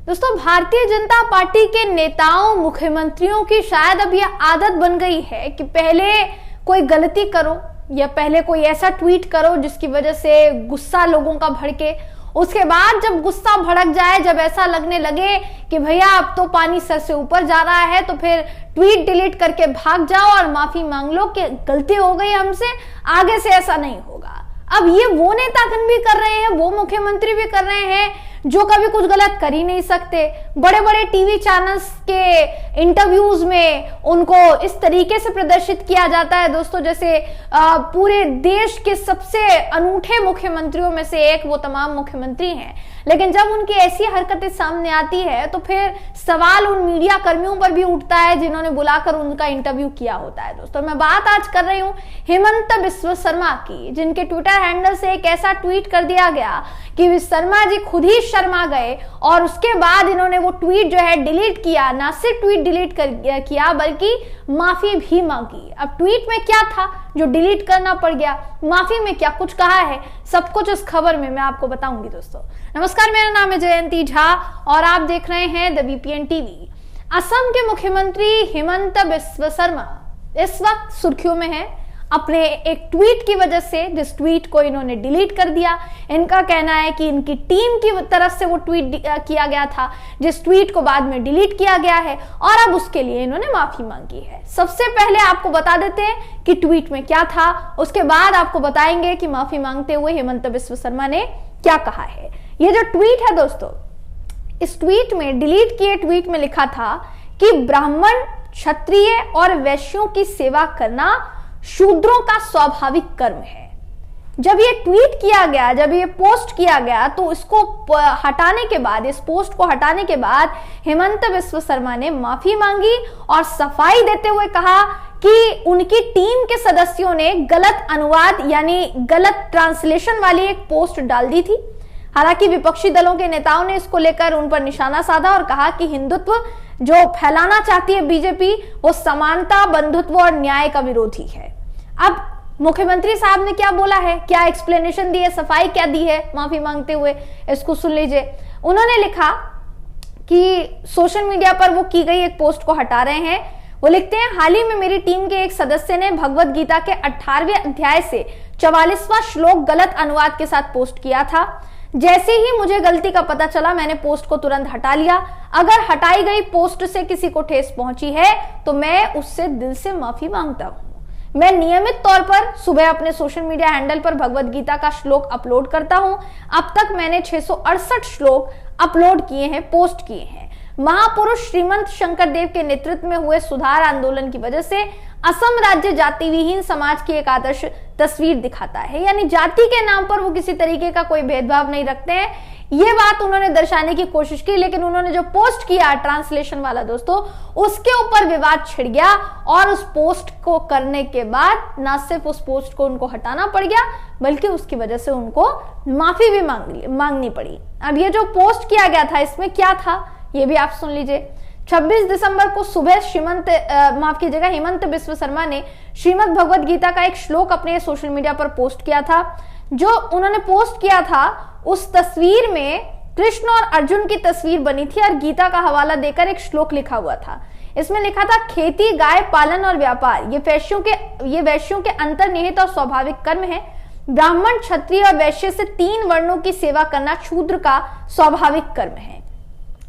दोस्तों, भारतीय जनता पार्टी के नेताओं, मुख्यमंत्रियों की शायद अब यह आदत बन गई है कि पहले कोई गलती करो या पहले कोई ऐसा ट्वीट करो जिसकी वजह से गुस्सा लोगों का भड़के। उसके बाद जब गुस्सा भड़क जाए, जब ऐसा लगने लगे कि भैया अब तो पानी सर से ऊपर जा रहा है, तो फिर ट्वीट डिलीट करके भाग जाओ और माफी मांग लो कि गलती हो गई हमसे, आगे से ऐसा नहीं होगा। अब ये वो नेतागण भी कर रहे हैं, वो मुख्यमंत्री भी कर रहे हैं जो कभी कुछ गलत कर ही नहीं सकते। बड़े बड़े टीवी चैनल्स के इंटरव्यूज में उनको इस तरीके से प्रदर्शित किया जाता है दोस्तों, जैसे पूरे देश के सबसे अनूठे मुख्यमंत्रियों में से एक वो तमाम मुख्यमंत्री हैं। लेकिन जब उनकी ऐसी हरकतें सामने आती है तो फिर सवाल उन मीडिया कर्मियों पर भी उठता है जिन्होंने बुलाकर उनका इंटरव्यू किया होता है। दोस्तों, मैं बात आज कर रही हूं हेमंत बिस्वा शर्मा की, जिनके ट्विटर हैंडल से एक ऐसा ट्वीट कर दिया गया कि शर्मा जी खुद ही शर्मा गए और उसके बाद इन्होंने वो ट्वीट जो है डिलीट किया। ना सिर्फ ट्वीट डिलीट किया बल्कि माफी भी मांगी। अब ट्वीट में क्या था जो डिलीट करना पड़ गया, माफी में क्या कुछ कहा है, सब कुछ इस खबर में मैं आपको बताऊंगी। दोस्तों नमस्कार, मेरा नाम है जयंती झा और आप देख रहे हैं द बीपीएन टीवी। असम के मुख्यमंत्री हेमंत बिस्वा शर्मा इस वक्त सुर्खियों में है अपने एक ट्वीट की वजह से, जिस ट्वीट को इन्होंने डिलीट कर दिया। इनका कहना है कि इनकी टीम की तरफ से वो ट्वीट किया गया था, जिस ट्वीट को बाद में डिलीट किया गया है और अब उसके लिए इन्होंने माफी मांगी है। सबसे पहले आपको बता देते हैं कि ट्वीट में क्या था, उसके बाद आपको बताएंगे कि माफी मांगते हुए हेमंत बिस्वा शर्मा ने क्या कहा है। ये जो ट्वीट है दोस्तों, इस ट्वीट में, डिलीट किए ट्वीट में लिखा था कि ब्राह्मण, क्षत्रिय और वैश्यों की सेवा करना शूद्रों का स्वाभाविक कर्म है। जब ये ट्वीट किया गया, जब ये पोस्ट किया गया, तो इसको हटाने के बाद, इस पोस्ट को हटाने के बाद हेमंत बिस्वा शर्मा ने माफी मांगी और सफाई देते हुए कहा कि उनकी टीम के सदस्यों ने गलत अनुवाद यानी गलत ट्रांसलेशन वाली एक पोस्ट डाल दी थी। हालांकि विपक्षी दलों के नेताओं ने इसको लेकर उन पर निशाना साधा और कहा कि हिंदुत्व जो फैलाना चाहती है बीजेपी, वो समानता, बंधुत्व और न्याय का विरोधी है। अब मुख्यमंत्री साहब ने क्या बोला है, क्या एक्सप्लेनेशन दी है, सफाई क्या दी है माफी मांगते हुए, इसको सुन लीजिए। उन्होंने लिखा कि सोशल मीडिया पर वो की गई एक पोस्ट को हटा रहे हैं। वो लिखते हैं, हाल ही में मेरी टीम के एक सदस्य ने भगवत गीता के 18वें अध्याय से 44वां श्लोक गलत अनुवाद के साथ पोस्ट किया था। जैसे ही मुझे गलती का पता चला, मैंने पोस्ट को तुरंत हटा लिया। अगर हटाई गई पोस्ट से किसी को ठेस पहुंची है तो मैं उससे दिल से माफी मांगता हूं। मैं नियमित तौर पर सुबह अपने सोशल मीडिया हैंडल पर भगवत गीता का श्लोक अपलोड करता हूं। अब तक मैंने 668 श्लोक अपलोड किए हैं, पोस्ट किए हैं। महापुरुष श्रीमंत शंकर देव के नेतृत्व में हुए सुधार आंदोलन की वजह से असम राज्य जाति विहीन समाज की एक आदर्श तस्वीर दिखाता है। यानी जाति के नाम पर वो किसी तरीके का कोई भेदभाव नहीं रखते हैं। ये बात उन्होंने दर्शाने की कोशिश की, लेकिन उन्होंने जो पोस्ट किया ट्रांसलेशन वाला दोस्तों, उसके ऊपर विवाद छिड़ गया और उस पोस्ट को करने के बाद ना सिर्फ उस पोस्ट को उनको हटाना पड़ गया, बल्कि उसकी वजह से उनको माफी भी मांगनी पड़ी। अब ये जो पोस्ट किया गया था, इसमें क्या था ये भी आप सुन लीजिए। 26 दिसंबर को सुबह हेमंत बिस्वा शर्मा ने श्रीमद् भगवत गीता का एक श्लोक अपने सोशल मीडिया पर पोस्ट किया था। जो उन्होंने पोस्ट किया था, उस तस्वीर में कृष्ण और अर्जुन की तस्वीर बनी थी और गीता का हवाला देकर एक श्लोक लिखा हुआ था। इसमें लिखा था, खेती, गाय पालन और व्यापार ये वैश्यों के अंतर्निहित और स्वाभाविक कर्म है। ब्राह्मण, क्षत्रिय और वैश्य से 3 वर्णों की सेवा करना शूद्र का स्वाभाविक कर्म है।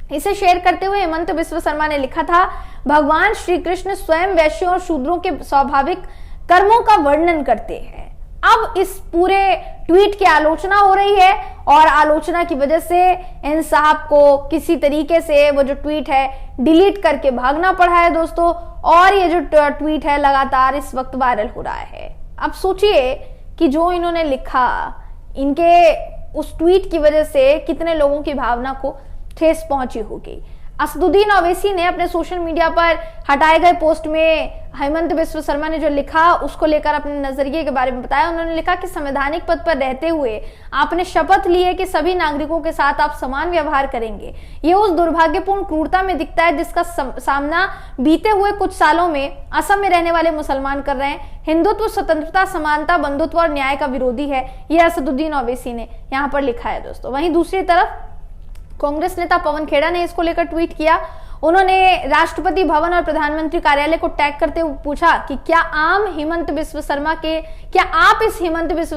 इसे शेयर करते हुए हेमंत बिस्वा शर्मा ने लिखा था, भगवान श्री कृष्ण स्वयं वैश्यों और शूद्रों के स्वाभाविक कर्मों का वर्णन करते हैं। अब इस पूरे ट्वीट की आलोचना हो रही है और आलोचना की वजह से इन साहब को किसी तरीके से वो जो ट्वीट है डिलीट करके भागना पड़ा है दोस्तों। और ये जो ट्वीट है लगातार इस वक्त वायरल हो रहा है। अब सोचिए कि जो इन्होंने लिखा, इनके उस ट्वीट की वजह से कितने लोगों की भावना को ठेस पहुंची होगी। असदुद्दीन ओवैसी ने अपने सोशल मीडिया पर हटाए गए पोस्ट में हेमंत बिस्वा शर्मा ने जो लिखा, उसको लेकर अपने नजरिए के बारे में बताया। उन्होंने लिखा कि संवैधानिक पद पर रहते हुए आपने शपथ ली है कि सभी नागरिकों के साथ आप समान व्यवहार करेंगे। ये उस दुर्भाग्यपूर्ण क्रूरता में दिखता है जिसका सामना बीते हुए कुछ सालों में असम में रहने वाले मुसलमान कर रहे हैं। हिंदुत्व, स्वतंत्रता, समानता, बंधुत्व और न्याय का विरोधी है, यह असदुद्दीन ओवैसी ने यहाँ पर लिखा है दोस्तों। वहीं दूसरी तरफ कांग्रेस नेता पवन खेड़ा ने इसको लेकर ट्वीट किया। उन्होंने राष्ट्रपति भवन और प्रधानमंत्री कार्यालय को टैग करते हुए पूछा कि क्या आप इस हेमंत बिस्व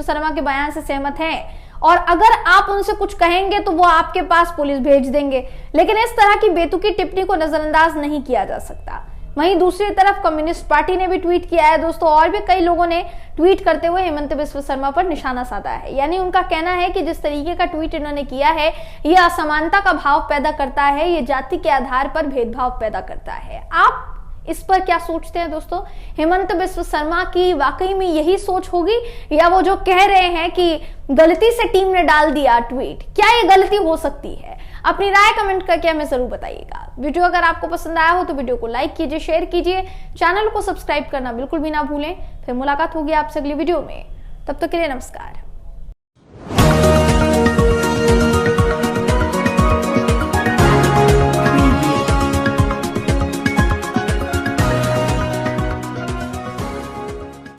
शर्मा के बयान से सहमत हैं, और अगर आप उनसे कुछ कहेंगे तो वो आपके पास पुलिस भेज देंगे। लेकिन इस तरह की बेतुकी टिप्पणी को नजरअंदाज नहीं किया जा सकता। वहीं दूसरी तरफ कम्युनिस्ट पार्टी ने भी ट्वीट किया है दोस्तों, और भी कई लोगों ने ट्वीट करते हुए हेमंत बिस्व शर्मा पर निशाना साधा है। यानी उनका कहना है कि जिस तरीके का ट्वीट इन्होंने किया है, यह असमानता का भाव पैदा करता है, ये जाति के आधार पर भेदभाव पैदा करता है। आप इस पर क्या सोचते हैं दोस्तों? हेमंत बिस्व शर्मा की वाकई में यही सोच होगी, या वो जो कह रहे हैं कि गलती से टीम ने डाल दिया ट्वीट, क्या ये गलती हो सकती है? अपनी राय कमेंट करके हमें जरूर बताइएगा। वीडियो अगर आपको पसंद आया हो तो वीडियो को लाइक कीजिए, शेयर कीजिए, चैनल को सब्सक्राइब करना बिल्कुल भी ना भूलें। फिर मुलाकात होगी आपसे अगली वीडियो में, तब तक के लिए नमस्कार।